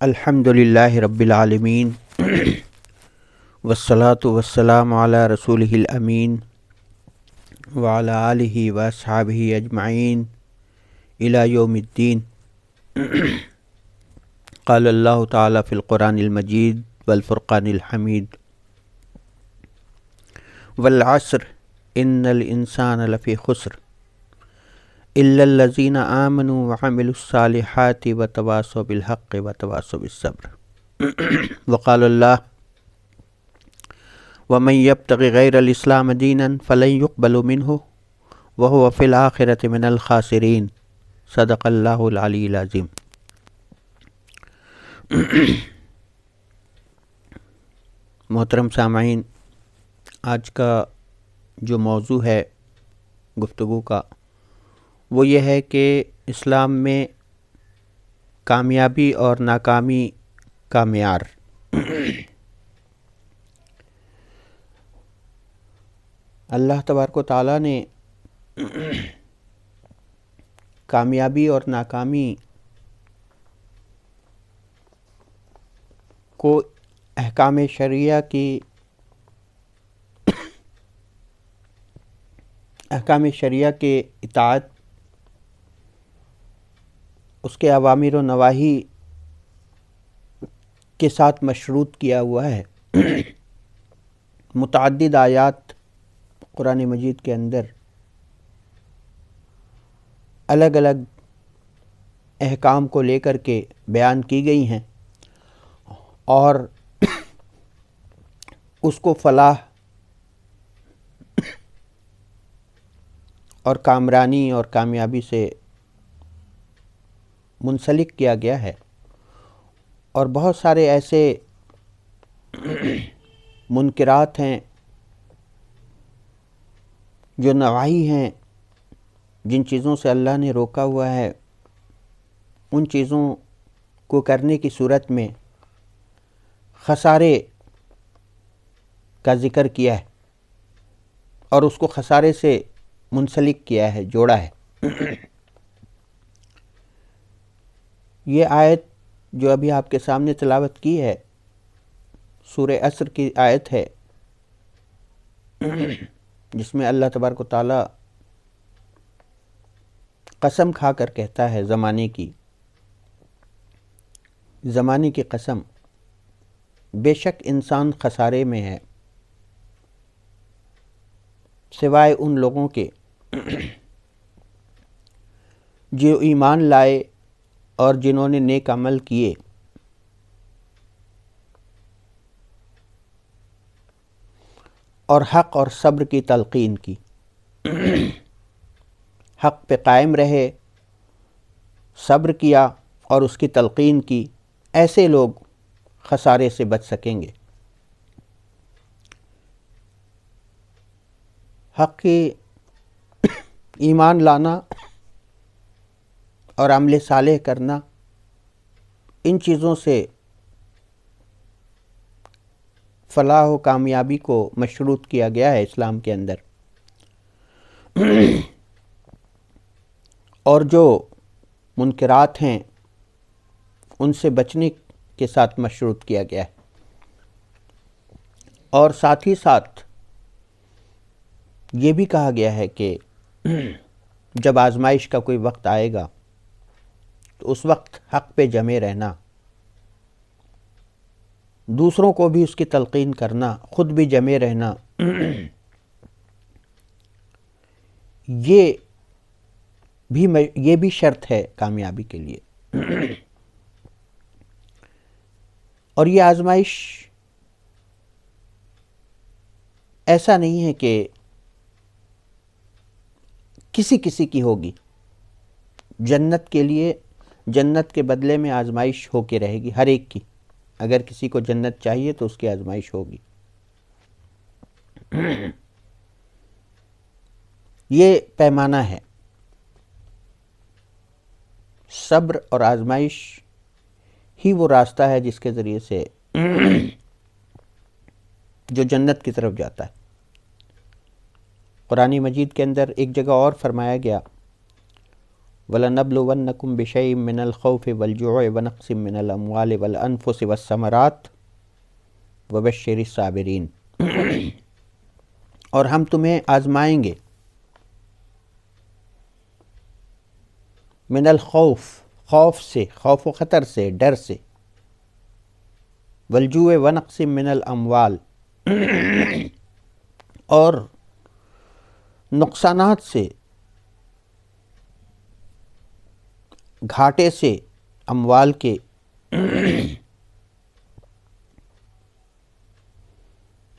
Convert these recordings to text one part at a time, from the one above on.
الحمدللہ رب العالمین والصلاة والسلام علی رسولہ الامین وعلی آلہ واصحابہ اجمعین الی یوم الدین۔ قال اللہ تعالی فی القرآن المجید والفرقان الحمید والعصر ان الانسان لفی خسر الا الذین آمنوا وعملوا الصالحات وتواصوا بالحق وتواصوا بالصبر۔ وقال اللہ ومن یبتغ غیر الاسلام دینا فلن یقبل منہ وهو فی الآخرۃ من الخاسرین۔ صدق اللہ العلی العظیم۔ محترم سامعین، آج کا جو موضوع ہے گفتگو کا وہ یہ ہے کہ اسلام میں کامیابی اور ناکامی کا معیار۔ اللہ تبارک و تعالیٰ نے کامیابی اور ناکامی کو احکام شرعیہ کے اطاعت، اس کے اوامر و نواہی کے ساتھ مشروط کیا ہوا ہے۔ متعدد آیات قرآن مجید کے اندر الگ الگ احکام کو لے کر کے بیان کی گئی ہیں اور اس کو فلاح اور کامرانی اور کامیابی سے منسلک کیا گیا ہے، اور بہت سارے ایسے منکرات ہیں، جو نواہی ہیں، جن چیزوں سے اللہ نے روکا ہوا ہے، ان چیزوں کو کرنے کی صورت میں خسارے کا ذکر کیا ہے اور اس کو خسارے سے منسلک کیا ہے، جوڑا ہے۔ یہ آیت جو ابھی آپ کے سامنے تلاوت کی ہے سورہ عصر کی آیت ہے، جس میں اللہ تبارک و تعالیٰ قسم کھا کر کہتا ہے زمانے کی قسم، بے شک انسان خسارے میں ہے سوائے ان لوگوں کے جو ایمان لائے اور جنہوں نے نیک عمل کیے اور حق اور صبر کی تلقین کی۔ حق پہ قائم رہے، صبر کیا اور اس کی تلقین کی، ایسے لوگ خسارے سے بچ سکیں گے۔ حق کی ایمان لانا اور عمل صالح کرنا، ان چیزوں سے فلاح و کامیابی کو مشروط کیا گیا ہے اسلام کے اندر، اور جو منکرات ہیں ان سے بچنے کے ساتھ مشروط کیا گیا ہے، اور ساتھ ہی ساتھ یہ بھی کہا گیا ہے کہ جب آزمائش کا کوئی وقت آئے گا تو اس وقت حق پہ جمے رہنا، دوسروں کو بھی اس کی تلقین کرنا، خود بھی جمے رہنا، یہ بھی شرط ہے کامیابی کے لیے۔ اور یہ آزمائش ایسا نہیں ہے کہ کسی کی ہوگی۔ جنت کے لیے، جنت کے بدلے میں آزمائش ہو کے رہے گی ہر ایک کی۔ اگر کسی کو جنت چاہیے تو اس کی آزمائش ہوگی۔ یہ پیمانہ ہے۔ صبر اور آزمائش ہی وہ راستہ ہے جس کے ذریعے سے جو جنت کی طرف جاتا ہے۔ قرآن مجید کے اندر ایک جگہ اور فرمایا گیا وَلَنَبْلُوَنَّكُمْ بِشَيْءٍ مِّنَ الْخَوْفِ وَالْجُوعِ وَنَقْصٍ مِّنَ الْأَمْوَالِ وَالْأَنفُسِ وَالثَّمَرَاتِ وَبَشِّرِ الصَّابِرِينَ۔ اور ہم تمہیں آزمائیں گے من الخوف، خوف سے، خوف و خطر سے، ڈر سے، والجوع ونقص من الاموال، اور نقصانات سے، گھاٹے سے، اموال کے،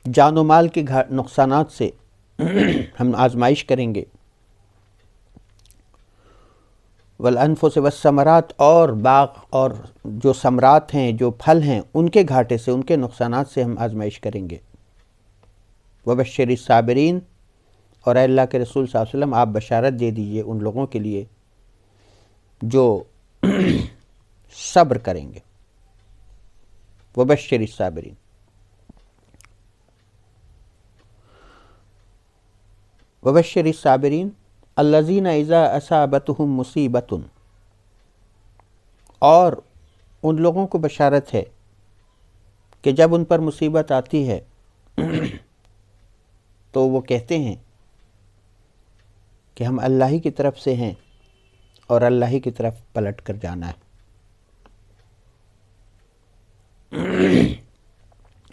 جان و مال کے نقصانات سے ہم آزمائش کریں گے، والانفس والثمرات، اور باغ اور جو ثمرات ہیں، جو پھل ہیں، ان کے گھاٹے سے، ان کے نقصانات سے ہم آزمائش کریں گے۔ وبشر الصابرین، اور اے اللہ کے رسول صلی اللہ علیہ وسلم آپ بشارت دے دیجئے ان لوگوں کے لیے جو صبر کریں گے۔ وبشر الصابرین۔ وبشر الصابرین الذین اذا اصابتہم مصیبۃ، اور ان لوگوں کو بشارت ہے کہ جب ان پر مصیبت آتی ہے تو وہ کہتے ہیں کہ ہم اللہ ہی کی طرف سے ہیں اور اللہ ہی کی طرف پلٹ کر جانا ہے۔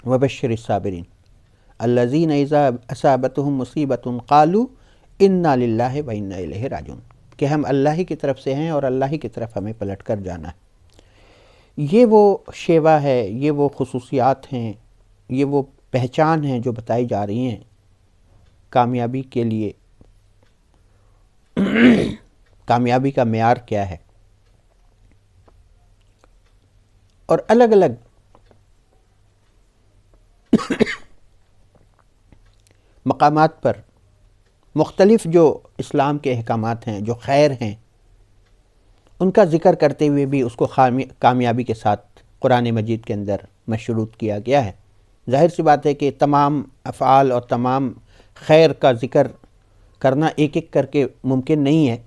وبشر الصابرین الذین اذا اصابتہم مصیبۃ قالوا انا للہ و انا الیہ راجعون، کہ ہم اللہ ہی کی طرف سے ہیں اور اللہ ہی کی طرف ہمیں پلٹ کر جانا ہے۔ یہ وہ شیوا ہے، یہ وہ خصوصیات ہیں، یہ وہ پہچان ہیں جو بتائی جا رہی ہیں کامیابی کے لیے۔ کامیابی کا معیار کیا ہے، اور الگ الگ مقامات پر مختلف جو اسلام کے احکامات ہیں، جو خیر ہیں، ان کا ذکر کرتے ہوئے بھی اس کو کامیابی کے ساتھ قرآن مجید کے اندر مشروط کیا گیا ہے۔ ظاہر سی بات ہے کہ تمام افعال اور تمام خیر کا ذکر کرنا ایک ایک کر کے ممکن نہیں ہے،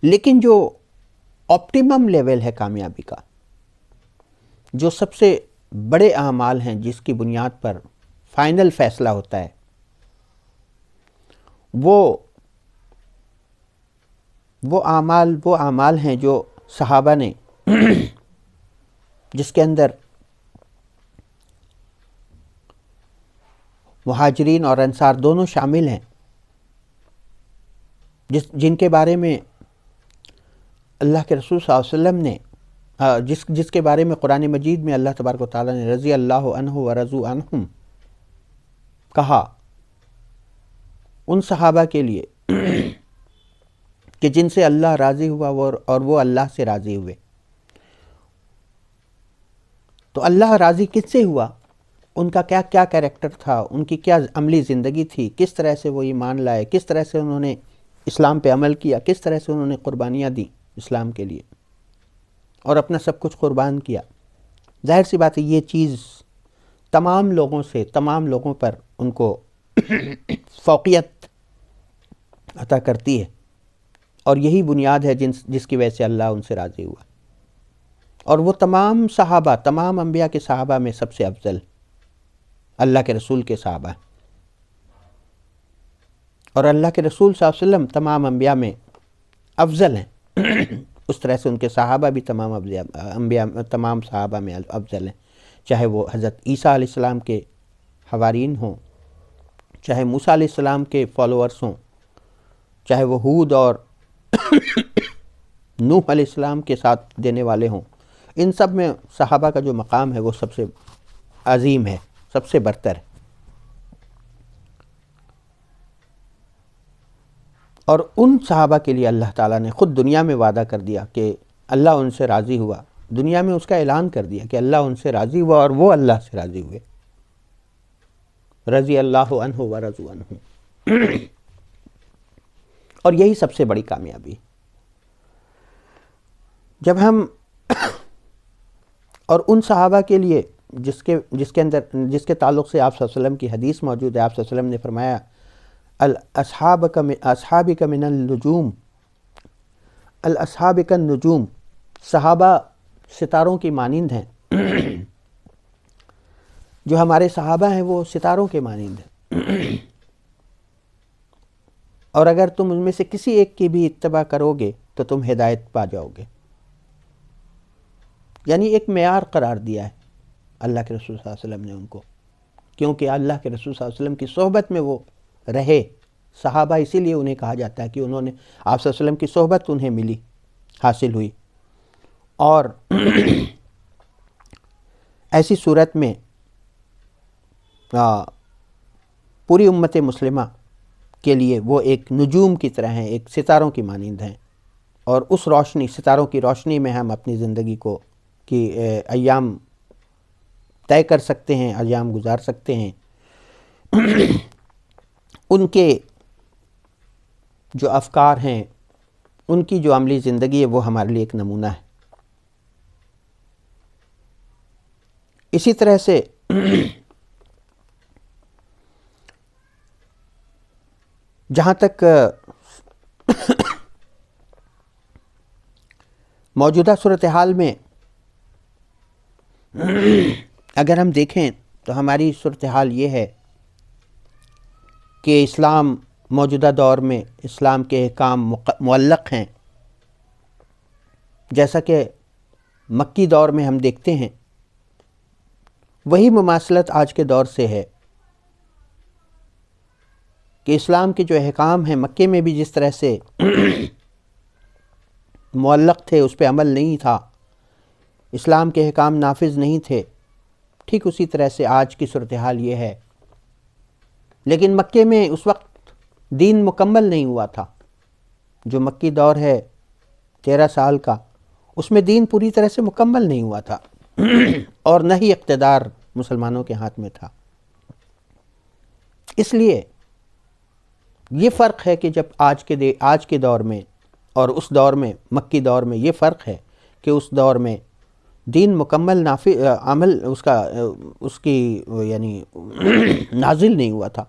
لیکن جو آپٹیمم لیول ہے کامیابی کا، جو سب سے بڑے اعمال ہیں جس کی بنیاد پر فائنل فیصلہ ہوتا ہے، وہ اعمال ہیں جو صحابہ نے، جس کے اندر مہاجرین اور انصار دونوں شامل ہیں، جن کے بارے میں اللہ کے رسول صلی اللہ علیہ وسلم نے جس کے بارے میں قرآن مجید میں اللہ تبارک و تعالیٰ نے رضی اللہ عنہ ورضوا عنہم کہا ان صحابہ کے لیے کہ جن سے اللہ راضی ہوا اور وہ اللہ سے راضی ہوئے۔ تو اللہ راضی کس سے ہوا؟ ان کا کیا کیا کیریکٹر تھا، ان کی کیا عملی زندگی تھی، کس طرح سے وہ ایمان لائے، کس طرح سے انہوں نے اسلام پہ عمل کیا، کس طرح سے انہوں نے قربانیاں دیں اسلام کے لیے اور اپنا سب کچھ قربان کیا۔ ظاہر سی بات ہے یہ چیز تمام لوگوں پر ان کو فوقیت عطا کرتی ہے، اور یہی بنیاد ہے جس کی وجہ سے اللہ ان سے راضی ہوا۔ اور وہ تمام صحابہ، تمام انبیاء کے صحابہ میں سب سے افضل اللہ کے رسول کے صحابہ، اور اللہ کے رسول صلی اللہ علیہ وسلم تمام انبیاء میں افضل ہیں، اس طرح سے ان کے صحابہ بھی تمام صحابہ میں افضل ہیں، چاہے وہ حضرت عیسیٰ علیہ السلام کے حوارین ہوں، چاہے موسیٰ علیہ السلام کے فالوورز ہوں، چاہے وہ ہود اور نوح علیہ السلام کے ساتھ دینے والے ہوں، ان سب میں صحابہ کا جو مقام ہے وہ سب سے عظیم ہے، سب سے برتر ہے۔ اور ان صحابہ کے لیے اللہ تعالیٰ نے خود دنیا میں وعدہ کر دیا کہ اللہ ان سے راضی ہوا، دنیا میں اس کا اعلان کر دیا کہ اللہ ان سے راضی ہوا اور وہ اللہ سے راضی ہوئے، رضی اللہ عنہ ورضوا عنہ۔ اور یہی سب سے بڑی کامیابی۔ جب ہم اور ان صحابہ کے لیے جس کے تعلق سے آپ صلی اللہ علیہ وسلم کی حدیث موجود ہے، آپ صلی اللہ علیہ وسلم نے فرمایا اصحابک من النجوم الاصحاب کالنجوم، صحابہ ستاروں کی مانند ہیں، جو ہمارے صحابہ ہیں وہ ستاروں کے مانند ہیں، اور اگر تم ان میں سے کسی ایک کی بھی اتباع کرو گے تو تم ہدایت پا جاؤ گے۔ یعنی ایک معیار قرار دیا ہے اللہ کے رسول صلی اللہ علیہ وسلم نے ان کو، کیونکہ اللہ کے رسول صلی اللہ علیہ وسلم کی صحبت میں وہ رہے۔ صحابہ اسی لیے انہیں کہا جاتا ہے کہ انہوں نے آپ صلی اللہ علیہ وسلم کی صحبت انہیں ملی، حاصل ہوئی، اور ایسی صورت میں پوری امت مسلمہ کے لیے وہ ایک نجوم کی طرح ہیں، ایک ستاروں کی مانند ہیں، اور اس روشنی، ستاروں کی روشنی میں ہم اپنی زندگی کو کی ایام طے کر سکتے ہیں، ایام گزار سکتے ہیں۔ ان کے جو افکار ہیں، ان کی جو عملی زندگی ہے، وہ ہمارے لیے ایک نمونہ ہے۔ اسی طرح سے جہاں تک موجودہ صورتحال میں اگر ہم دیکھیں تو ہماری صورتحال یہ ہے کہ اسلام موجودہ دور میں اسلام کے احکام معلق ہیں، جیسا کہ مکی دور میں ہم دیکھتے ہیں۔ وہی مماثلت آج کے دور سے ہے کہ اسلام کے جو احکام ہیں مکے میں بھی جس طرح سے معلق تھے، اس پہ عمل نہیں تھا، اسلام کے احکام نافذ نہیں تھے، ٹھیک اسی طرح سے آج کی صورتحال یہ ہے۔ لیکن مکے میں اس وقت دین مکمل نہیں ہوا تھا۔ جو مکی دور ہے 13 سال کا، اس میں دین پوری طرح سے مکمل نہیں ہوا تھا اور نہ ہی اقتدار مسلمانوں کے ہاتھ میں تھا۔ اس لیے یہ فرق ہے کہ جب آج کے دور میں اور اس دور میں، مکی دور میں، یہ فرق ہے کہ اس دور میں دین مکمل عمل اس کی یعنی نازل نہیں ہوا تھا،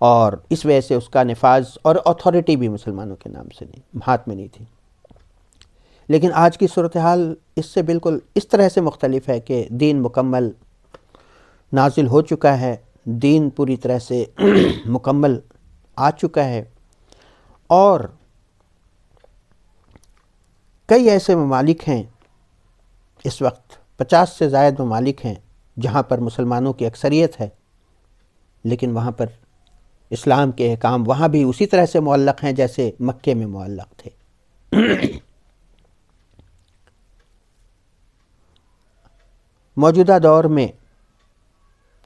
اور اس وجہ سے اس کا نفاذ اور اتھارٹی بھی مسلمانوں کے نام سے نہیں، ہاتھ میں نہیں تھی۔ لیکن آج کی صورتحال اس سے بالکل اس طرح سے مختلف ہے کہ دین مکمل نازل ہو چکا ہے، دین پوری طرح سے مکمل آ چکا ہے، اور کئی ایسے ممالک ہیں، اس وقت 50 سے زائد ممالک ہیں جہاں پر مسلمانوں کی اکثریت ہے، لیکن وہاں پر اسلام کے احکام وہاں بھی اسی طرح سے معلق ہیں جیسے مکے میں معلق تھے۔ موجودہ دور میں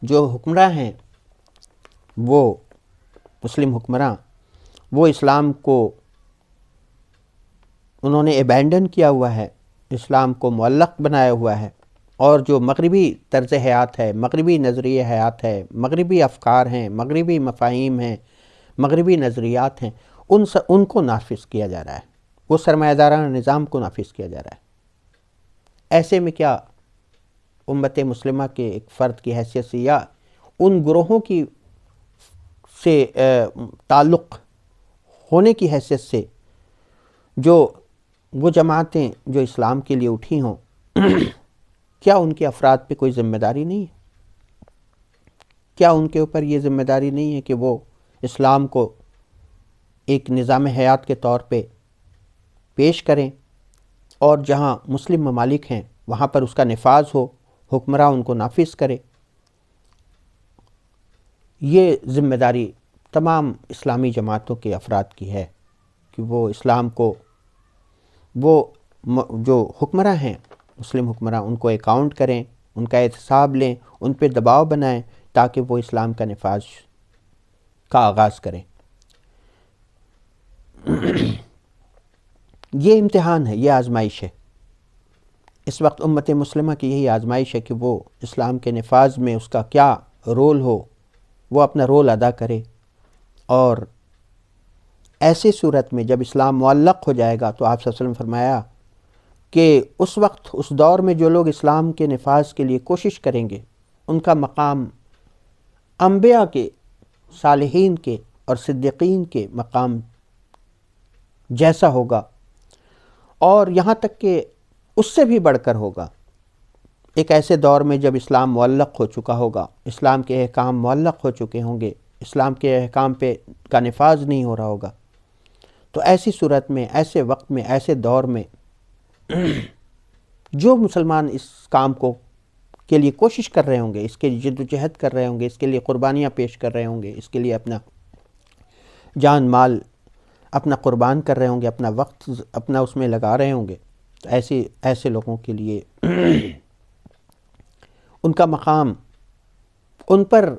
جو حکمراں ہیں، وہ مسلم حکمراں، وہ اسلام کو انہوں نے ایبینڈن کیا ہوا ہے، اسلام کو معلق بنایا ہوا ہے، اور جو مغربی طرز حیات ہے، مغربی نظریہ حیات ہے، مغربی افکار ہیں، مغربی مفاہیم ہیں، مغربی نظریات ہیں، ان کو نافذ کیا جا رہا ہے، وہ سرمایہ دارانہ نظام کو نافذ کیا جا رہا ہے۔ ایسے میں کیا امت مسلمہ کے ایک فرد کی حیثیت سے یا ان گروہوں کی سے تعلق ہونے کی حیثیت سے جو وہ جماعتیں جو اسلام کے لیے اٹھی ہوں، کیا ان کے افراد پہ کوئی ذمہ داری نہیں ہے؟ کیا ان کے اوپر یہ ذمہ داری نہیں ہے کہ وہ اسلام کو ایک نظام حیات کے طور پہ پیش کریں، اور جہاں مسلم ممالک ہیں وہاں پر اس کا نفاذ ہو، حکمراں ان کو نافذ کرے؟ یہ ذمہ داری تمام اسلامی جماعتوں کے افراد کی ہے کہ وہ اسلام کو، وہ جو حکمراں ہیں مسلم حکمراں، ان کو اکاؤنٹ کریں، ان کا احتساب لیں، ان پہ دباؤ بنائیں تاکہ وہ اسلام کا نفاذ کا آغاز کریں۔ یہ امتحان ہے، یہ آزمائش ہے۔ اس وقت امت مسلمہ کی یہی آزمائش ہے کہ وہ اسلام کے نفاذ میں اس کا کیا رول ہو، وہ اپنا رول ادا کرے، اور ایسی صورت میں جب اسلام معلق ہو جائے گا تو آپ صلی اللہ علیہ وسلم فرمایا کہ اس وقت، اس دور میں جو لوگ اسلام کے نفاذ کے لیے کوشش کریں گے، ان کا مقام انبیاء کے، صالحین کے اور صدیقین کے مقام جیسا ہوگا، اور یہاں تک کہ اس سے بھی بڑھ کر ہوگا ایک ایسے دور میں جب اسلام معلق ہو چکا ہوگا، اسلام کے احکام معلق ہو چکے ہوں گے، اسلام کے احکام پہ کا نفاذ نہیں ہو رہا ہوگا، تو ایسی صورت میں، ایسے وقت میں، ایسے دور میں جو مسلمان اس کام کو کے لیے کوشش کر رہے ہوں گے، اس کے لیے جد و جہد کر رہے ہوں گے، اس کے لیے قربانیاں پیش کر رہے ہوں گے، اس کے لیے اپنا جان مال اپنا قربان کر رہے ہوں گے، اپنا وقت اپنا اس میں لگا رہے ہوں گے، تو ایسے لوگوں کے لیے ان کا مقام، ان پر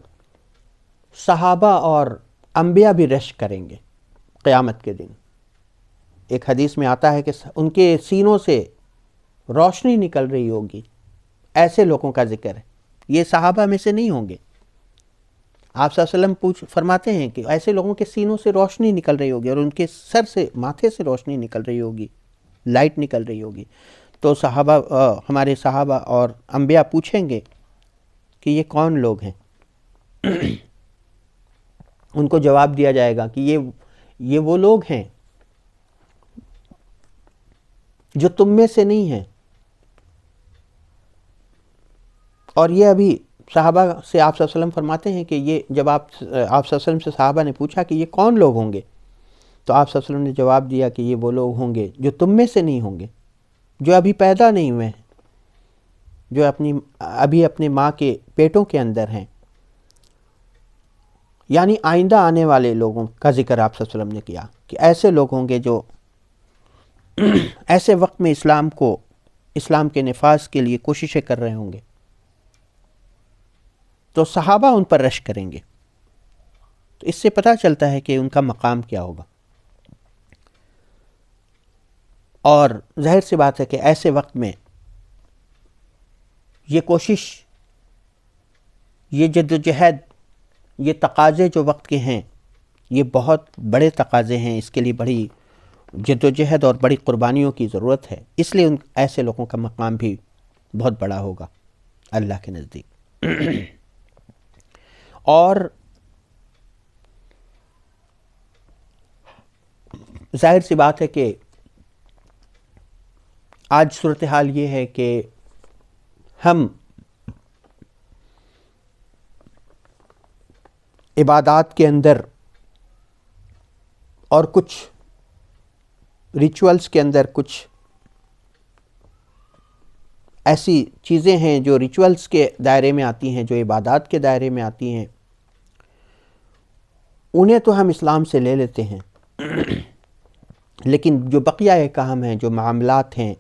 صحابہ اور انبیاء بھی رشک کریں گے قیامت کے دن۔ ایک حدیث میں آتا ہے کہ ان کے سینوں سے روشنی نکل رہی ہوگی، ایسے لوگوں کا ذکر ہے، یہ صحابہ میں سے نہیں ہوں گے۔ آپ صلی اللہ علیہ وسلم فرماتے ہیں کہ ایسے لوگوں کے سینوں سے روشنی نکل رہی ہوگی اور ان کے سر سے، ماتھے سے روشنی نکل رہی ہوگی، لائٹ نکل رہی ہوگی۔ تو ہمارے صحابہ اور انبیاء پوچھیں گے کہ یہ کون لوگ ہیں؟ ان کو جواب دیا جائے گا کہ یہ وہ لوگ ہیں جو تم میں سے نہیں ہیں۔ اور یہ ابھی صحابہ سے آپ صلی اللہ علیہ وسلم فرماتے ہیں کہ یہ جب آپ صلی اللہ علیہ وسلم سے صحابہ نے پوچھا کہ یہ کون لوگ ہوں گے، تو آپ صلی اللہ علیہ وسلم نے جواب دیا کہ یہ وہ لوگ ہوں گے جو تم میں سے نہیں ہوں گے، جو ابھی پیدا نہیں ہوئے ہیں، جو ابھی اپنے ماں کے پیٹوں کے اندر ہیں، یعنی آئندہ آنے والے لوگوں کا ذکر آپ صلی اللہ علیہ وسلم نے کیا کہ ایسے لوگ ہوں گے جو ایسے وقت میں اسلام کے نفاذ کے لیے کوششیں کر رہے ہوں گے، تو صحابہ ان پر رشک کریں گے۔ تو اس سے پتہ چلتا ہے کہ ان کا مقام کیا ہوگا، اور ظاہر سی بات ہے کہ ایسے وقت میں یہ کوشش، یہ جد و جہد، یہ تقاضے جو وقت کے ہیں، یہ بہت بڑے تقاضے ہیں، اس کے لیے بڑی جد و جہد اور بڑی قربانیوں کی ضرورت ہے، اس لیے ایسے لوگوں کا مقام بھی بہت بڑا ہوگا اللہ کے نزدیک۔ اور ظاہر سی بات ہے کہ آج صورتحال یہ ہے کہ ہم عبادات کے اندر اور کچھ ریچولز کے اندر کچھ ایسی چیزیں ہیں جو ریچولز کے دائرے میں آتی ہیں، جو عبادات کے دائرے میں آتی ہیں، انہیں تو ہم اسلام سے لے لیتے ہیں، لیکن جو بقیہ احکام ہیں، جو معاملات ہیں،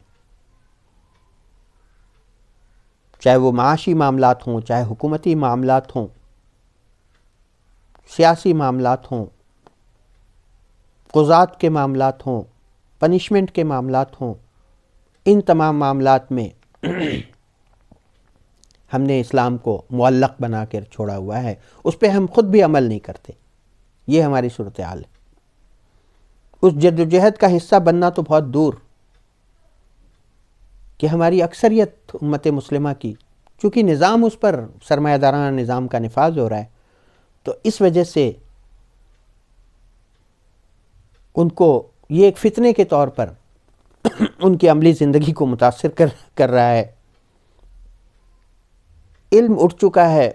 چاہے وہ معاشی معاملات ہوں، چاہے حکومتی معاملات ہوں، سیاسی معاملات ہوں، قضات کے معاملات ہوں، پنشمنٹ کے معاملات ہوں، ان تمام معاملات میں ہم نے اسلام کو معلق بنا کر چھوڑا ہوا ہے، اس پہ ہم خود بھی عمل نہیں کرتے۔ یہ ہماری صورتحال ہے۔ اس جد و جہد کا حصہ بننا تو بہت دور، کہ ہماری اکثریت امت مسلمہ کی، چونکہ نظام اس پر سرمایہ دارانہ نظام کا نفاذ ہو رہا ہے، تو اس وجہ سے ان کو یہ ایک فتنے کے طور پر ان کی عملی زندگی کو متاثر کر رہا ہے۔ علم اٹھ چکا ہے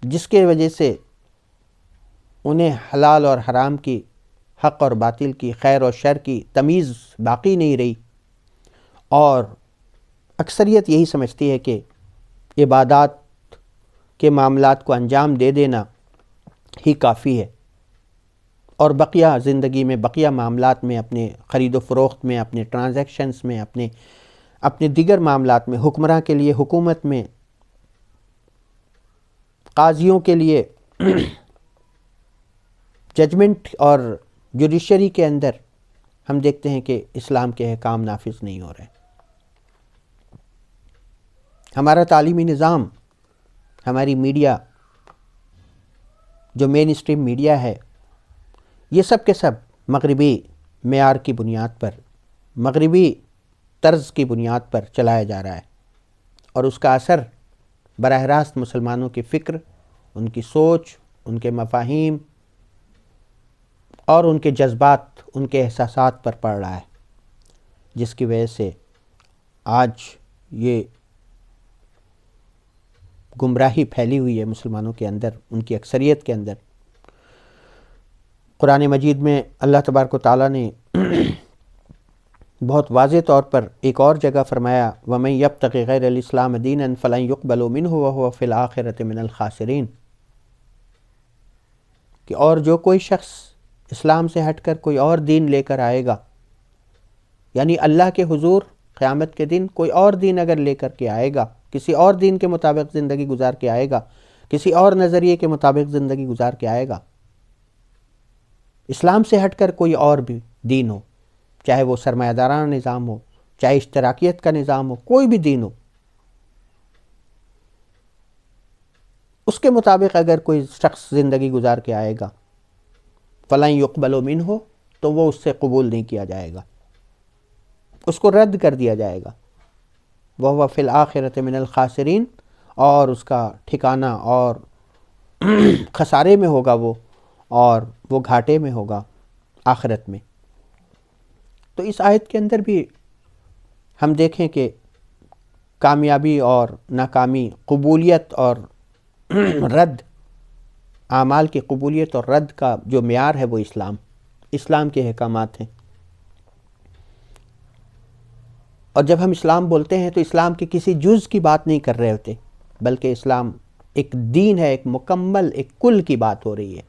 جس کے وجہ سے انہیں حلال اور حرام کی، حق اور باطل کی، خیر اور شر کی تمیز باقی نہیں رہی، اور اکثریت یہی سمجھتی ہے کہ عبادات کے معاملات کو انجام دے دینا ہی کافی ہے، اور بقیہ زندگی میں، بقیہ معاملات میں، اپنے خرید و فروخت میں، اپنے ٹرانزیکشنز میں، اپنے دیگر معاملات میں، حکمراں کے لیے حکومت میں، قاضیوں کے لیے ججمنٹ اور جوڈیشری کے اندر ہم دیکھتے ہیں کہ اسلام کے احکام نافذ نہیں ہو رہے۔ ہمارا تعلیمی نظام، ہماری میڈیا، جو مین اسٹریم میڈیا ہے، یہ سب کے سب مغربی معیار کی بنیاد پر، مغربی طرز کی بنیاد پر چلایا جا رہا ہے، اور اس کا اثر براہ راست مسلمانوں کی فکر، ان کی سوچ، ان کے مفاہیم اور ان کے جذبات، ان کے احساسات پر پڑ رہا ہے۔ جس کی وجہ سے آج یہ گمراہی پھیلی ہوئی ہے مسلمانوں کے اندر، ان کی اکثریت کے اندر۔ قرآن مجید میں اللہ تبارک و تعالیٰ نے بہت واضح طور پر ایک اور جگہ فرمایا وَمَن يَبْتَغِ غَيْرَ الْإِسْلَامَ دِينًا فَلَن يُقْبَلَ مِنْهُ وَهُوَ فِي الْآخِرَةِ مِنَ الْخَاسِرِينَ، کہ اور جو کوئی شخص اسلام سے ہٹ کر کوئی اور دین لے کر آئے گا، یعنی اللہ کے حضور قیامت کے دن کوئی اور دین اگر لے کر کے آئے گا، کسی اور دین کے مطابق زندگی گزار کے آئے گا، کسی اور نظریے کے مطابق زندگی گزار کے آئے گا، اسلام سے ہٹ کر کوئی اور بھی دین ہو، چاہے وہ سرمایہ دارانہ نظام ہو، چاہے اشتراکیت کا نظام ہو، کوئی بھی دین ہو، اس کے مطابق اگر کوئی شخص زندگی گزار کے آئے گا فَلَن يُقْبَلَ مِنْهُ، تو وہ اس سے قبول نہیں کیا جائے گا، اس کو رد کر دیا جائے گا۔ وَهُوَ فِي الْآخِرَةِ مِنَ الْخَاسِرِينَ، اور اس کا ٹھکانہ اور خسارے میں ہوگا وہ، اور وہ گھاٹے میں ہوگا آخرت میں۔ تو اس آیت کے اندر بھی ہم دیکھیں کہ کامیابی اور ناکامی، قبولیت اور رد، اعمال کی قبولیت اور رد کا جو معیار ہے وہ اسلام کے احکامات ہیں۔ اور جب ہم اسلام بولتے ہیں تو اسلام کے کسی جز کی بات نہیں کر رہے ہوتے، بلکہ اسلام ایک دین ہے، ایک مکمل، ایک کل کی بات ہو رہی ہے۔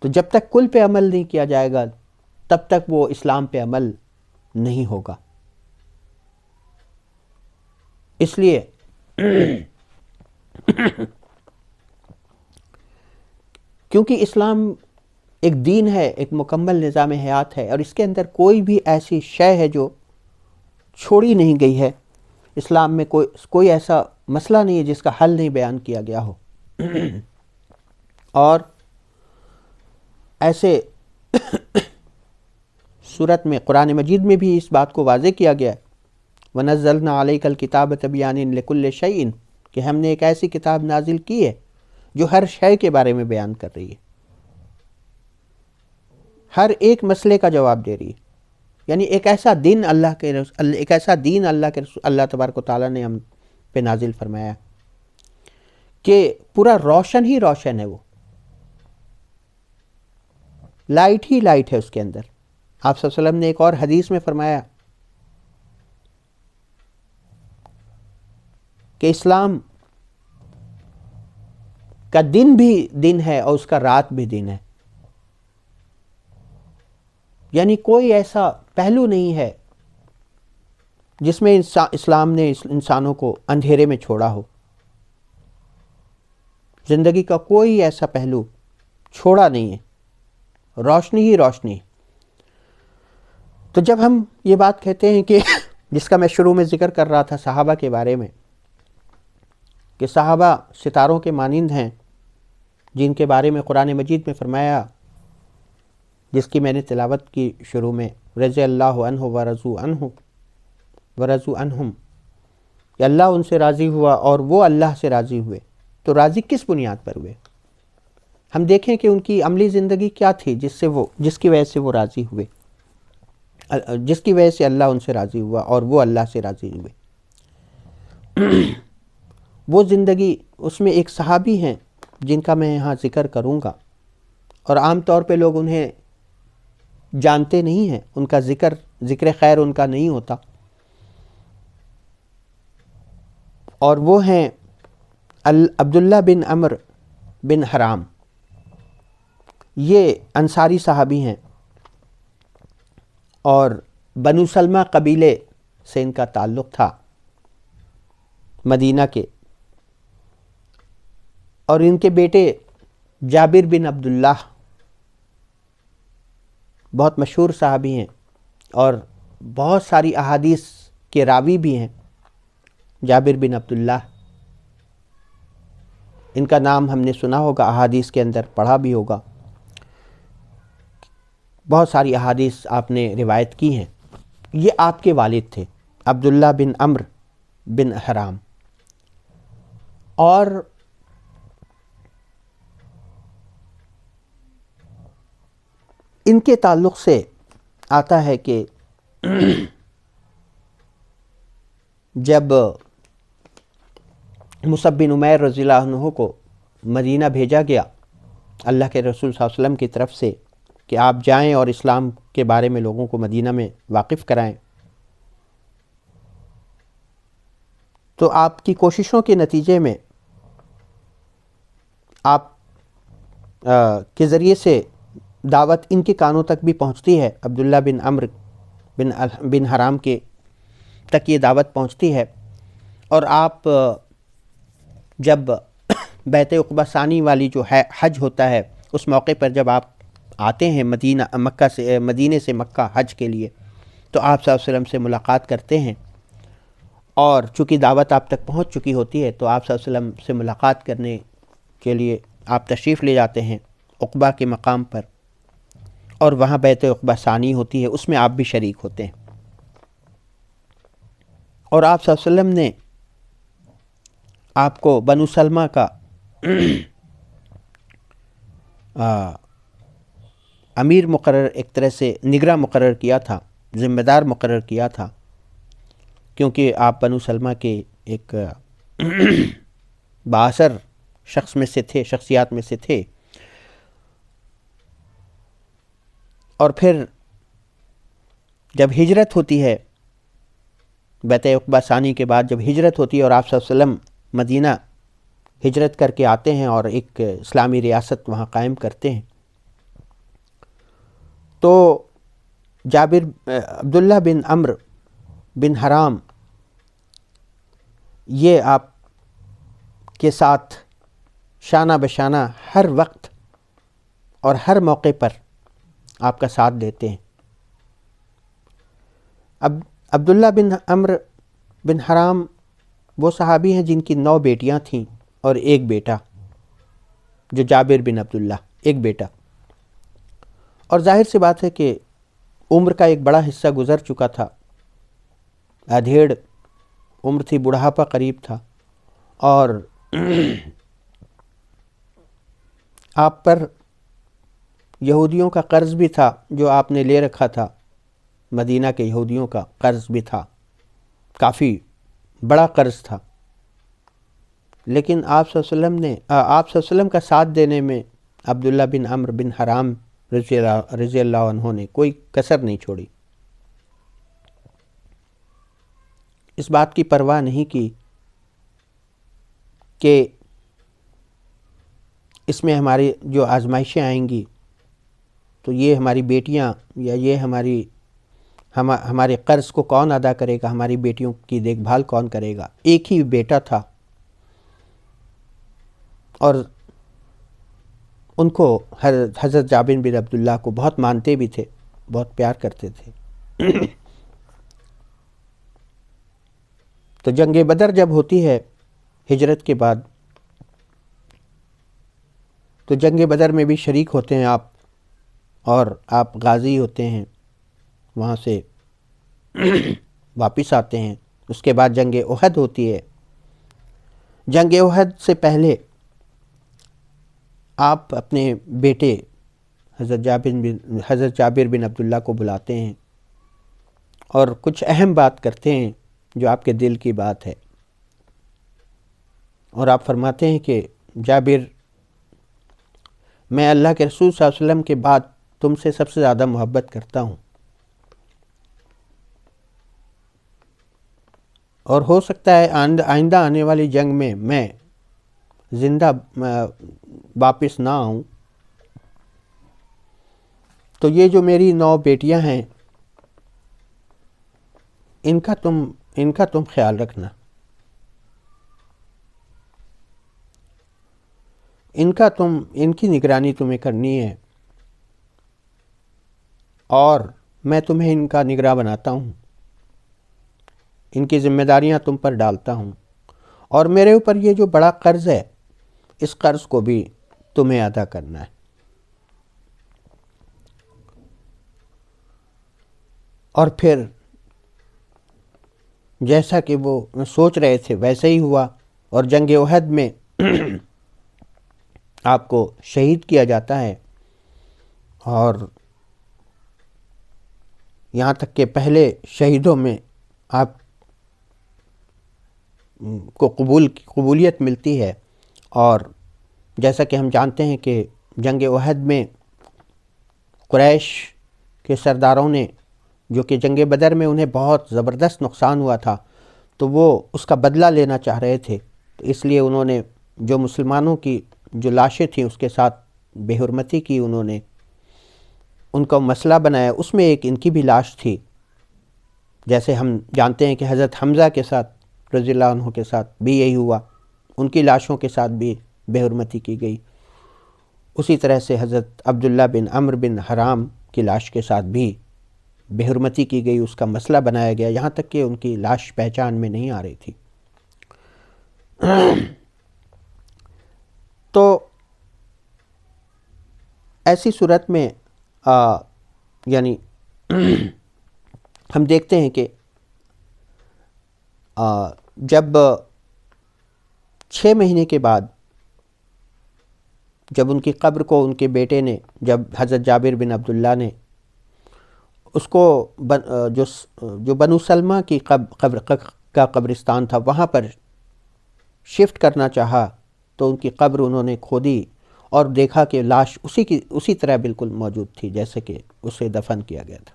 تو جب تک کل پہ عمل نہیں کیا جائے گا تب تک وہ اسلام پہ عمل نہیں ہوگا۔ اس لیے کیونکہ اسلام ایک دین ہے، ایک مکمل نظام حیات ہے، اور اس کے اندر کوئی بھی ایسی شے ہے جو چھوڑی نہیں گئی ہے۔ اسلام میں کوئی ایسا مسئلہ نہیں ہے جس کا حل نہیں بیان کیا گیا ہو۔ اور ایسے صورت میں قرآن مجید میں بھی اس بات کو واضح کیا گیا ہے وَنَزَّلْنَا عَلَيْكَ الْكِتَابَ تَبْيَانًا لِكُلِّ شَيْءٍ، کہ ہم نے ایک ایسی کتاب نازل کی ہے جو ہر شے کے بارے میں بیان کر رہی ہے، ہر ایک مسئلے کا جواب دے رہی ہے۔ یعنی ایک ایسا دین اللہ تبارک و تعالیٰ نے ہم پہ نازل فرمایا کہ پورا روشن ہی روشن ہے، وہ لائٹ ہی لائٹ ہے اس کے اندر۔ آپ صلی اللہ علیہ وسلم نے ایک اور حدیث میں فرمایا کہ اسلام کا دن بھی دن ہے اور اس کا رات بھی دن ہے، یعنی کوئی ایسا پہلو نہیں ہے جس میں اسلام نے انسانوں کو اندھیرے میں چھوڑا ہو۔ زندگی کا کوئی ایسا پہلو چھوڑا نہیں ہے، روشنی ہی روشنی۔ تو جب ہم یہ بات کہتے ہیں کہ جس کا میں شروع میں ذکر کر رہا تھا صحابہ کے بارے میں، کہ صحابہ ستاروں کے مانند ہیں، جن کے بارے میں قرآن مجید میں فرمایا، جس کی میں نے تلاوت کی شروع میں، رضی اللہ عنہ ورضوا عنہ ورضوا عنہم، کہ اللہ ان سے راضی ہوا اور وہ اللہ سے راضی ہوئے۔ تو راضی کس بنیاد پر ہوئے؟ ہم دیکھیں کہ ان کی عملی زندگی کیا تھی جس کی وجہ سے وہ راضی ہوئے، جس کی وجہ سے اللہ ان سے راضی ہوا اور وہ اللہ سے راضی ہوئے۔ وہ زندگی، اس میں ایک صحابی ہیں جن کا میں یہاں ذکر کروں گا، اور عام طور پہ لوگ انہیں جانتے نہیں ہیں، ان کا ذکر خیر ان کا نہیں ہوتا، اور وہ ہیں عبداللہ بن عمرو بن حرام۔ یہ انصاری صحابی ہیں اور بنو سلمہ قبیلے سے ان کا تعلق تھا، مدینہ کے، اور ان کے بیٹے جابر بن عبداللہ بہت مشہور صحابی ہیں اور بہت ساری احادیث کے راوی بھی ہیں۔ جابر بن عبداللہ، ان کا نام ہم نے سنا ہوگا، احادیث کے اندر پڑھا بھی ہوگا، بہت ساری احادیث آپ نے روایت کی ہیں۔ یہ آپ کے والد تھے، عبداللہ بن عمرو بن حرام، اور ان کے تعلق سے آتا ہے کہ جب مصعب بن عمیر رضی اللہ عنہ کو مدینہ بھیجا گیا اللہ کے رسول صلی اللہ علیہ وسلم کی طرف سے کہ آپ جائیں اور اسلام کے بارے میں لوگوں کو مدینہ میں واقف کرائیں، تو آپ کی کوششوں کے نتیجے میں آپ کے ذریعے سے دعوت ان کے کانوں تک بھی پہنچتی ہے، عبداللہ بن عمرو بن حرام کے تک یہ دعوت پہنچتی ہے، اور آپ جب بیت عقبہ ثانی والی جو ہے حج ہوتا ہے اس موقع پر جب آپ آتے ہیں مدینے سے مکہ حج کے لیے، تو آپ صلی اللہ علیہ وسلم سے ملاقات کرتے ہیں، اور چونکہ دعوت آپ تک پہنچ چکی ہوتی ہے تو آپ صلی اللہ علیہ وسلم سے ملاقات کرنے کے لیے آپ تشریف لے جاتے ہیں عقبہ کے مقام پر، اور وہاں بیت عقبہ ثانی ہوتی ہے، اس میں آپ بھی شریک ہوتے ہیں، اور آپ صلی اللہ علیہ وسلم نے آپ کو بنو سلمہ کا امیر مقرر، ایک طرح سے نگراں مقرر کیا تھا، ذمہ دار مقرر کیا تھا، کیونکہ آپ بنو سلمہ کے ایک بااثر شخصیات میں سے تھے۔ اور پھر جب ہجرت ہوتی ہے بیت عقبہ ثانی کے بعد، جب ہجرت ہوتی ہے اور آپ صلی اللہ علیہ وسلم مدینہ ہجرت کر کے آتے ہیں اور ایک اسلامی ریاست وہاں قائم کرتے ہیں، تو عبداللہ بن عمرو بن حرام یہ آپ کے ساتھ شانہ بشانہ ہر وقت اور ہر موقع پر آپ کا ساتھ دیتے ہیں۔ عبداللہ بن عمرو بن حرام وہ صحابی ہیں جن کی 9 بیٹیاں تھیں اور ایک بیٹا جو جابر بن عبداللہ، ایک بیٹا، اور ظاہر سی بات ہے کہ عمر کا ایک بڑا حصہ گزر چکا تھا، ادھیڑ عمر تھی، بڑھاپا قریب تھا، اور آپ پر یہودیوں کا قرض بھی تھا جو آپ نے لے رکھا تھا، مدینہ کے یہودیوں کا قرض بھی تھا، کافی بڑا قرض تھا، لیکن آپ صلی اللہ علیہ وسلم کا ساتھ دینے میں عبداللہ بن عمرو بن حرام رضی اللہ عنہ نے کوئی کسر نہیں چھوڑی، اس بات کی پرواہ نہیں کی کہ اس میں ہماری جو آزمائشیں آئیں گی تو یہ ہماری بیٹیاں یا یہ ہمارے قرض کو کون ادا کرے گا، ہماری بیٹیوں کی دیکھ بھال کون کرے گا۔ ایک ہی بیٹا تھا اور ان کو حضرت جابر بن عبداللہ کو بہت مانتے بھی تھے، بہت پیار کرتے تھے۔ تو جنگ بدر جب ہوتی ہے ہجرت کے بعد، تو جنگ بدر میں بھی شریک ہوتے ہیں آپ، اور آپ غازی ہوتے ہیں، وہاں سے واپس آتے ہیں۔ اس کے بعد جنگ احد ہوتی ہے۔ جنگ احد سے پہلے آپ اپنے بیٹے حضرت جابر بن عبداللہ کو بلاتے ہیں اور کچھ اہم بات کرتے ہیں جو آپ کے دل کی بات ہے، اور آپ فرماتے ہیں کہ جابر، میں اللہ کے رسول صلی اللہ علیہ وسلم کے بعد تم سے سب سے زیادہ محبت کرتا ہوں، اور ہو سکتا ہے آئندہ آنے والی جنگ میں زندہ واپس نہ آؤں، تو یہ جو میری 9 بیٹیاں ہیں ان کا تم خیال رکھنا، ان کی نگرانی تمہیں کرنی ہے، اور میں تمہیں ان کا نگراں بناتا ہوں، ان کی ذمہ داریاں تم پر ڈالتا ہوں، اور میرے اوپر یہ جو بڑا قرض ہے اس قرض کو بھی تمہیں ادا کرنا ہے۔ اور پھر جیسا کہ وہ سوچ رہے تھے ویسے ہی ہوا، اور جنگ احد میں آپ کو شہید کیا جاتا ہے، اور یہاں تک کہ پہلے شہیدوں میں آپ کو قبولیت ملتی ہے. اور جیسا کہ ہم جانتے ہیں کہ جنگ احد میں قریش کے سرداروں نے، جو کہ جنگ بدر میں انہیں بہت زبردست نقصان ہوا تھا، تو وہ اس کا بدلہ لینا چاہ رہے تھے. تو اس لیے انہوں نے جو مسلمانوں کی جو لاشیں تھیں اس کے ساتھ بے حرمتی کی، انہوں نے ان کا مسئلہ بنایا. اس میں ایک ان کی بھی لاش تھی. جیسے ہم جانتے ہیں کہ حضرت حمزہ کے ساتھ رضی اللہ عنہ کے ساتھ بھی یہی ہوا، ان کی لاشوں کے ساتھ بھی بے حرمتی کی گئی. اسی طرح سے حضرت عبداللہ بن عمرو بن حرام کی لاش کے ساتھ بھی بے حرمتی کی گئی، اس کا مسئلہ بنایا گیا، یہاں تک کہ ان کی لاش پہچان میں نہیں آ رہی تھی. تو ایسی صورت میں یعنی ہم دیکھتے ہیں کہ جب 6 مہینے کے بعد جب ان کی قبر کو ان کے بیٹے نے، جب حضرت جابر بن عبداللہ نے اس کو جو بنو سلمہ کی قبر کا قبرستان تھا وہاں پر شفٹ کرنا چاہا، تو ان کی قبر انہوں نے کھودی اور دیکھا کہ لاش اسی طرح بالکل موجود تھی جیسے کہ اسے دفن کیا گیا تھا.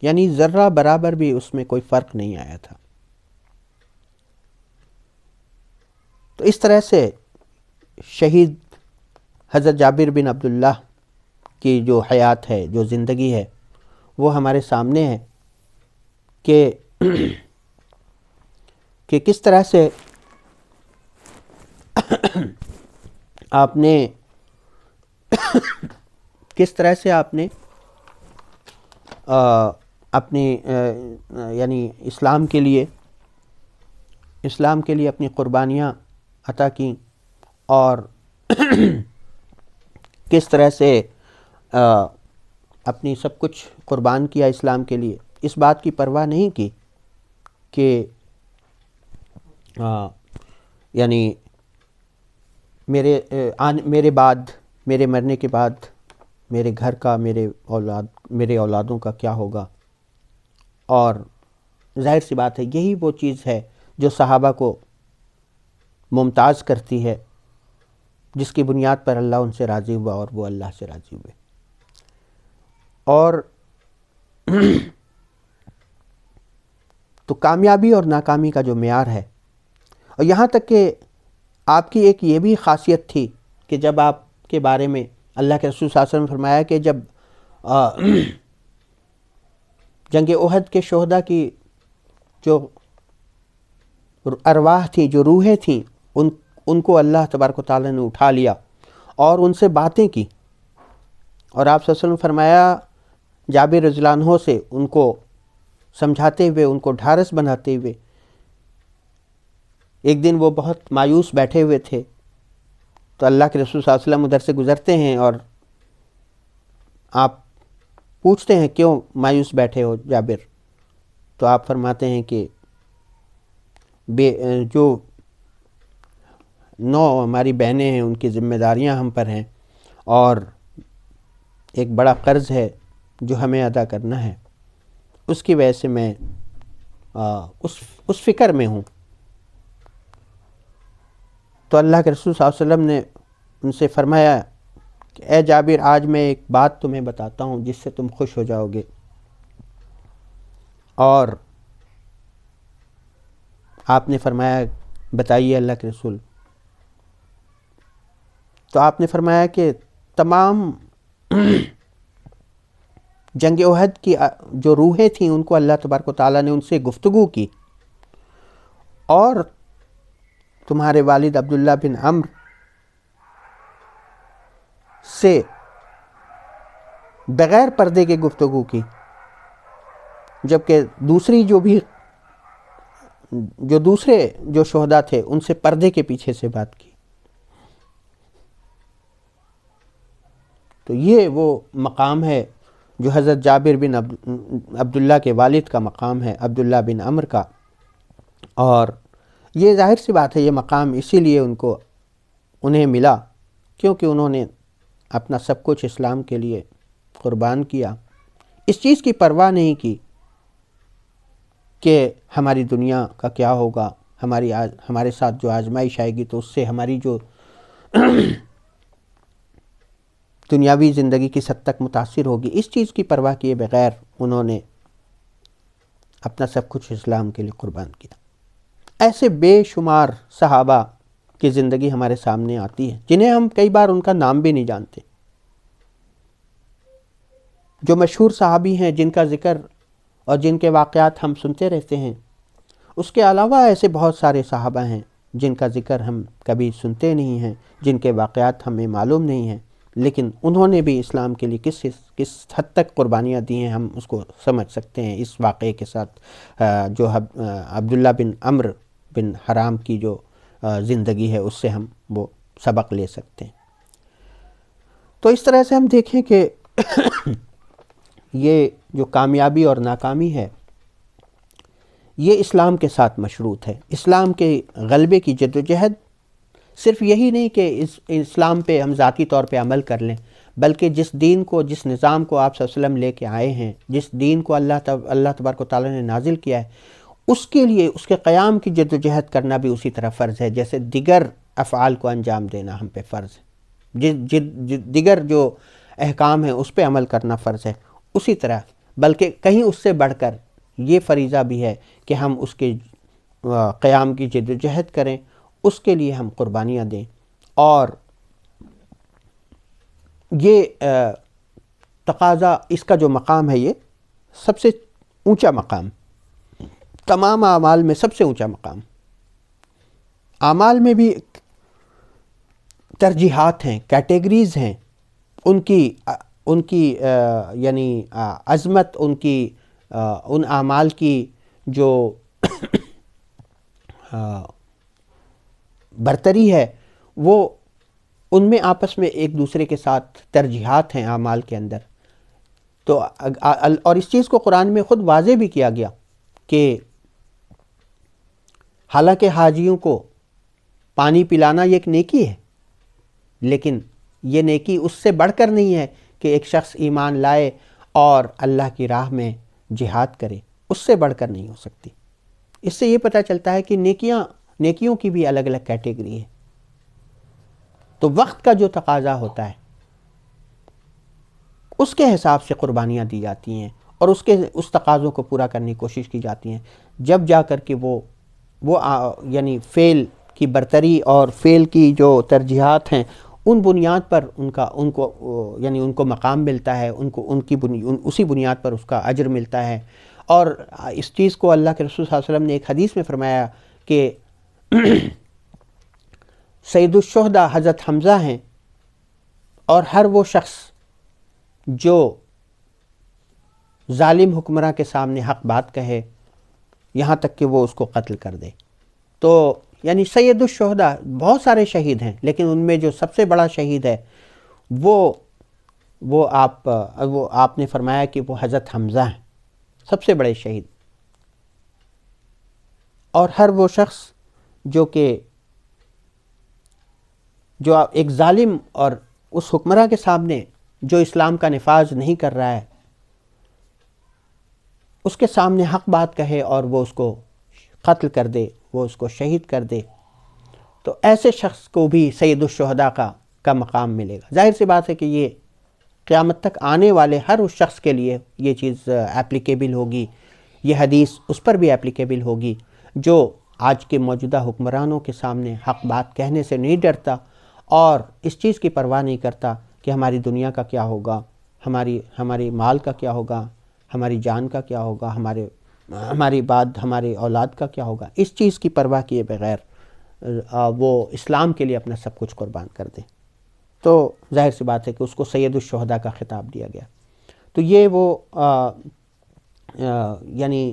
یعنی ذرہ برابر بھی اس میں کوئی فرق نہیں آیا تھا. تو اس طرح سے شہید حضرت جابر بن عبداللہ کی جو حیات ہے، جو زندگی ہے، وہ ہمارے سامنے ہے کہ کس طرح سے آپ نے اپنی یعنی اسلام کے لیے اپنی قربانیاں عطا کیں، اور کس طرح سے اپنی سب کچھ قربان کیا اسلام کے لیے. اس بات کی پرواہ نہیں کی کہ یعنی میرے بعد، میرے مرنے کے بعد میرے گھر کا، میرے اولادوں کا کیا ہوگا. اور ظاہر سی بات ہے یہی وہ چیز ہے جو صحابہ کو ممتاز کرتی ہے، جس کی بنیاد پر اللہ ان سے راضی ہوا اور وہ اللہ سے راضی ہوئے. اور تو کامیابی اور ناکامی کا جو معیار ہے، اور یہاں تک کہ آپ کی ایک یہ بھی خاصیت تھی کہ جب آپ کے بارے میں اللہ کے رسول صلی اللہ علیہ وسلم نے فرمایا کہ جب جنگ احد کے شہداء کی جو ارواح تھی، جو روحیں تھیں، ان کو اللہ تبارک و تعالیٰ نے اٹھا لیا اور ان سے باتیں کی. اور آپ صلی اللہ علیہ وسلم فرمایا جابر رضی اللہ عنہ سے ان کو سمجھاتے ہوئے، ان کو ڈھارس بناتے ہوئے. ایک دن وہ بہت مایوس بیٹھے ہوئے تھے، تو اللہ کے رسول صلی اللہ علیہ وسلم ادھر سے گزرتے ہیں اور آپ پوچھتے ہیں کیوں مایوس بیٹھے ہو جابر؟ تو آپ فرماتے ہیں کہ جو 9 ہماری بہنیں ہیں ان کی ذمہ داریاں ہم پر ہیں، اور ایک بڑا قرض ہے جو ہمیں ادا کرنا ہے، اس کی وجہ سے میں اس فکر میں ہوں. تو اللہ کے رسول صلی اللہ علیہ وسلم نے ان سے فرمایا کہ اے جابر، آج میں ایک بات تمہیں بتاتا ہوں جس سے تم خوش ہو جاؤ گے. اور آپ نے فرمایا بتائیے اللہ کے رسول. تو آپ نے فرمایا کہ تمام جنگ احد کی جو روحیں تھیں ان کو اللہ تبارک و تعالیٰ نے ان سے گفتگو کی، اور تمہارے والد عبداللہ بن عمرو سے بغیر پردے کے گفتگو کی، جبکہ دوسرے جو شہداء تھے ان سے پردے کے پیچھے سے بات کی. تو یہ وہ مقام ہے جو حضرت جابر بن عبداللہ کے والد کا مقام ہے، عبداللہ بن عمرو کا. اور یہ ظاہر سی بات ہے یہ مقام اسی لیے انہیں ملا کیونکہ انہوں نے اپنا سب کچھ اسلام کے لیے قربان کیا، اس چیز کی پرواہ نہیں کی کہ ہماری دنیا کا کیا ہوگا، ہمارے ساتھ جو آزمائش آئے گی تو اس سے ہماری جو دنیاوی زندگی کی حد تک متاثر ہوگی، اس چیز کی پرواہ کیے بغیر انہوں نے اپنا سب کچھ اسلام کے لیے قربان کیا۔ ایسے بے شمار صحابہ کی زندگی ہمارے سامنے آتی ہے جنہیں ہم کئی بار ان کا نام بھی نہیں جانتے، جو مشہور صحابی ہیں جن کا ذکر اور جن کے واقعات ہم سنتے رہتے ہیں۔ اس کے علاوہ ایسے بہت سارے صحابہ ہیں جن کا ذکر ہم کبھی سنتے نہیں ہیں، جن کے واقعات ہمیں معلوم نہیں ہیں، لیکن انہوں نے بھی اسلام کے لیے کس حد تک قربانیاں دی ہیں ہم اس کو سمجھ سکتے ہیں اس واقعے کے ساتھ، جو عبداللہ بن عمرو بن حرام کی جو زندگی ہے اس سے ہم وہ سبق لے سکتے ہیں۔ تو اس طرح سے ہم دیکھیں کہ یہ جو کامیابی اور ناکامی ہے یہ اسلام کے ساتھ مشروط ہے۔ اسلام کے غلبے کی جدوجہد صرف یہی نہیں کہ اسلام پہ ہم ذاتی طور پہ عمل کر لیں، بلکہ جس دین کو، جس نظام کو آپ صلی اللہ علیہ وسلم لے کے آئے ہیں، جس دین کو اللہ تبارک و تعالیٰ نے نازل کیا ہے، اس کے لیے اس کے قیام کی جدوجہد کرنا بھی اسی طرح فرض ہے جیسے دیگر افعال کو انجام دینا ہم پہ فرض ہے، دیگر جو احکام ہیں اس پہ عمل کرنا فرض ہے، اسی طرح بلکہ کہیں اس سے بڑھ کر یہ فریضہ بھی ہے کہ ہم اس کے قیام کی جدوجہد کریں، اس کے لیے ہم قربانیاں دیں۔ اور یہ تقاضا، اس کا جو مقام ہے یہ سب سے اونچا مقام، تمام اعمال میں سب سے اونچا مقام۔ اعمال میں بھی ترجیحات ہیں، کیٹیگریز ہیں، ان کی یعنی عظمت، ان اعمال کی جو برتری ہے وہ ان میں آپس میں ایک دوسرے کے ساتھ ترجیحات ہیں اعمال کے اندر۔ تو اور اس چیز کو قرآن میں خود واضح بھی کیا گیا کہ حالانکہ حاجیوں کو پانی پلانا یہ ایک نیکی ہے، لیکن یہ نیکی اس سے بڑھ کر نہیں ہے کہ ایک شخص ایمان لائے اور اللہ کی راہ میں جہاد کرے، اس سے بڑھ کر نہیں ہو سکتی۔ اس سے یہ پتہ چلتا ہے کہ نیکیوں کی بھی الگ الگ کیٹیگری ہے۔ تو وقت کا جو تقاضا ہوتا ہے اس کے حساب سے قربانیاں دی جاتی ہیں اور اس تقاضوں کو پورا کرنے کی کوشش کی جاتی ہیں، جب جا کر کے وہ یعنی فعل کی برتری اور فعل کی جو ترجیحات ہیں ان بنیاد پر ان کو مقام ملتا ہے، اسی بنیاد پر اس کا اجر ملتا ہے۔ اور اس چیز کو اللہ کے رسول صلی اللہ علیہ وسلم نے ایک حدیث میں فرمایا کہ سید الشہداء حضرت حمزہ ہیں، اور ہر وہ شخص جو ظالم حکمراں کے سامنے حق بات کہے یہاں تک کہ وہ اس کو قتل کر دے۔ تو یعنی سید الشہداء، بہت سارے شہید ہیں لیکن ان میں جو سب سے بڑا شہید ہے وہ آپ نے فرمایا کہ وہ حضرت حمزہ ہیں، سب سے بڑے شہید۔ اور ہر وہ شخص جو ایک ظالم اور اس حکمراں کے سامنے جو اسلام کا نفاذ نہیں کر رہا ہے اس کے سامنے حق بات کہے اور وہ اس کو قتل کر دے، وہ اس کو شہید کر دے، تو ایسے شخص کو بھی سید الشہداء کا مقام ملے گا۔ ظاہر سی بات ہے کہ یہ قیامت تک آنے والے ہر اس شخص کے لیے یہ چیز اپلیکیبل ہوگی، یہ حدیث اس پر بھی اپلیکیبل ہوگی جو آج کے موجودہ حکمرانوں کے سامنے حق بات کہنے سے نہیں ڈرتا اور اس چیز کی پرواہ نہیں کرتا کہ ہماری دنیا کا کیا ہوگا، ہماری مال کا کیا ہوگا، ہماری جان کا کیا ہوگا، ہماری بعد ہمارے اولاد کا کیا ہوگا۔ اس چیز کی پرواہ کیے بغیر وہ اسلام کے لیے اپنا سب کچھ قربان کر دے، تو ظاہر سی بات ہے کہ اس کو سید الشہداء کا خطاب دیا گیا۔ تو یہ وہ یعنی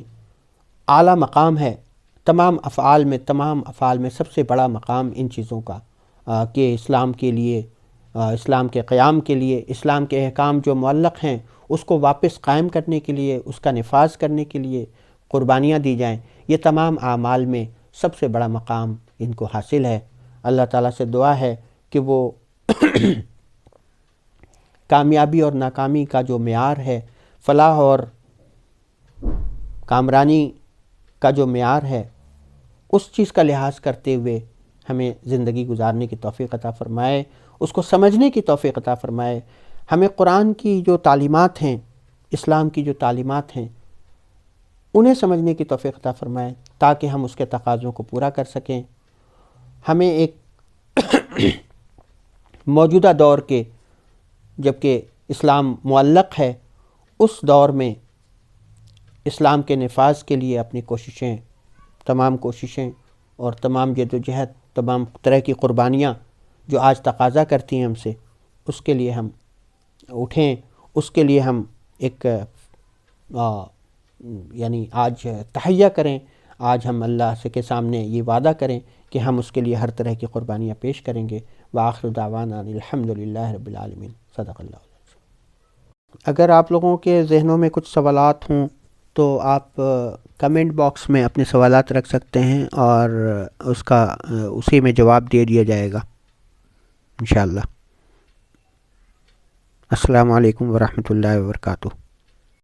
اعلیٰ مقام ہے تمام افعال میں سب سے بڑا مقام ان چیزوں کا کہ اسلام کے لیے، اسلام کے قیام کے لیے، اسلام کے احکام جو معلق ہیں اس کو واپس قائم کرنے کے لیے، اس کا نفاذ کرنے کے لیے قربانیاں دی جائیں۔ یہ تمام اعمال میں سب سے بڑا مقام ان کو حاصل ہے۔ اللہ تعالیٰ سے دعا ہے کہ وہ کامیابی اور ناکامی کا جو معیار ہے فلاح اور کامرانی کا جو معیار ہے اس چیز کا لحاظ کرتے ہوئے ہمیں زندگی گزارنے کی توفیق عطا فرمائے، اس کو سمجھنے کی توفیق عطا فرمائے، ہمیں قرآن کی جو تعلیمات ہیں، اسلام کی جو تعلیمات ہیں، انہیں سمجھنے کی توفیق عطا فرمائے تاکہ ہم اس کے تقاضوں کو پورا کر سکیں۔ ہمیں ایک موجودہ دور کے، جبکہ اسلام معلق ہے، اس دور میں اسلام کے نفاذ کے لیے اپنی کوششیں، تمام کوششیں اور تمام جد و جہد، تمام طرح کی قربانیاں جو آج تقاضا کرتی ہیں ہم سے، اس کے لیے ہم اٹھیں، اس کے لیے ہم ایک یعنی آج تہیہ کریں، آج ہم اللہ سے کے سامنے یہ وعدہ کریں کہ ہم اس کے لیے ہر طرح کی قربانیاں پیش کریں گے۔ وآخر دعوانا الحمدللہ رب العالمین، صدق اللہ۔ اگر آپ لوگوں کے ذہنوں میں کچھ سوالات ہوں تو آپ کمنٹ باکس میں اپنے سوالات رکھ سکتے ہیں اور اسی میں جواب دے دیا جائے گا انشاءاللہ۔ السلام علیکم ورحمۃ اللہ وبرکاتہ۔